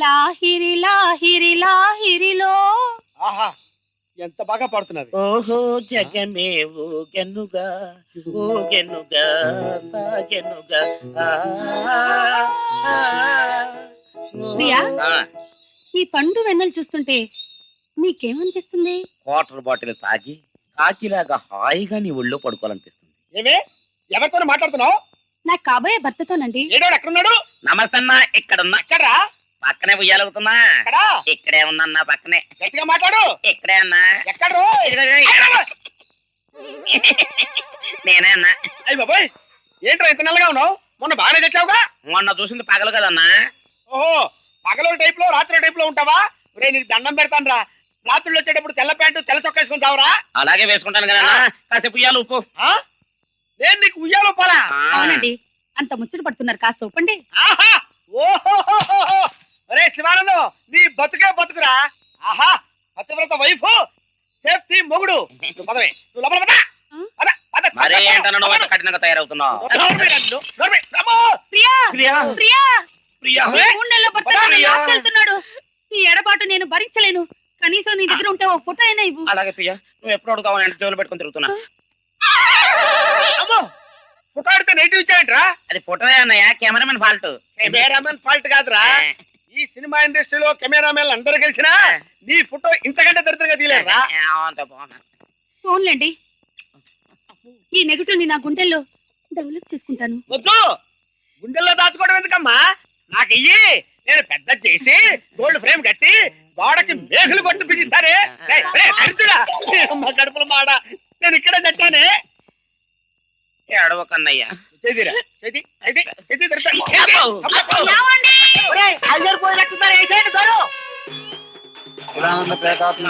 లాహిరి లాహిరి లాహిరిలో. ఆహా ఎంత బాగా పాడుతున్నది. ఓహో జగమే ఊగెనుగా ఊగెనుగా సాగెనుగా ప్రియా, ఈ పండు వెన్నెలు చూస్తుంటే నీకేమనిపిస్తుంది? వాటర్ బాటిల్ తాగి కాకిలాగా హాయిగా నీ ఒళ్ళో పడుకోవాలనిపిస్తుంది. ఏమే ఎవరితో మాట్లాడుతున్నావు? నాకు కాబోయే భర్తతోనండి. ఏడోడు ఎక్కడున్నాడు? నమస్తే అన్న, ఇక్కడున్నా. ఎక్కడ్రా? పక్కనే ఉయ్యాలవుతున్నా. ఎక్కడా? ఇక్కడే ఉన్నా, పక్కనే. గట్టిగా మాట్లాడు. ఇక్కడే అన్నా. ఎక్కడ్రో? నేనే అన్నా. అయ్యి బాబాయ్, ఏంట్రా ఇంత నల్లగా ఉన్నావు? మొన్న బాగానే తెచ్చావుగా. మొన్న చూసింది పగలు కదన్నా. ఓహో, పగలు టైప్ లో రాత్రి టైప్ లో ఉంటావా? రే నీకు దండం పెడతాను రా. రాత్రులు వచ్చేటప్పుడు తెల్ల ప్యాంటు తెల్ల చొక్కా వేసుకుని చావరా? అలాగే వేసుకుంటాను కదా. కాసేపు ఉయ్యాలు ఉప్పు. నేను నీకు ఉయ్యాలో పోలా. అవునండి, అంత ముచ్చట పడుతున్నారు, కాస్త ఒప్పండి. ఓహో, రే శివానందం, నీ బతుకే బతుకురా. ఆహా, పతివ్రత వైఫ్, సేఫ్టీ మొగుడు. నువ్వు పదవే, నువ్వు లోపల పద. మరే ఏంటన్నా నువ్వు కఠినంగా తయారవుతున్నావు? ప్రియా ప్రియా ప్రియా, ప్రియా ఈ 3 నెలల భర్త నన్ను లాక్కెళ్తున్నాడు. ఈ ఎడబాటు నేను భరించలేను. కనీసం నీ దగ్గర ఉంటే ఓ ఫోటో అయినా ఇవ్వు. అలాగే ప్రియా, నువ్వు ఎప్పుడు అడుగుతావు అంటే జోలు పెట్టుకుని తిరుగుతున్నా. ఫోటో ఆడితే నెగిటివ్ ఇచ్చాయంట్రా? అది ఫోటో అన్నయ్య, కెమెరామెన్ ఫాల్ట్. కెమెరామెన్ ఫాల్ట్ కాదురా. ఈ సినిమా ఇండస్ట్రీలో కెమెరామెన్ అందరూ గెలిచినా నీ ఫోటో ఇంతకంటే దరిద్రంగా తీయలేరా? ఫోన్లేండి, ఈ నెగిటివ్ ని నా గుండెల్లో డెవలప్ చేసుకుంటాను. వద్దు, గుండెల్లో దాచుకోవడం ఎందుకమ్మా? నాకు ఇయ్యి, నేను పెద్ద చేసి గోల్డ్ ఫ్రేమ్ కట్టి గోడకి మేకులు కొట్టు పిగిస్తారే. అమ్మ కడుపుల మాడ, నేను ఇక్కడే చచ్చానే. ఏడవకన్నయ్య. చేదిరా, చేతి అయితే చేతి పురాణ ప్రేతాత్మ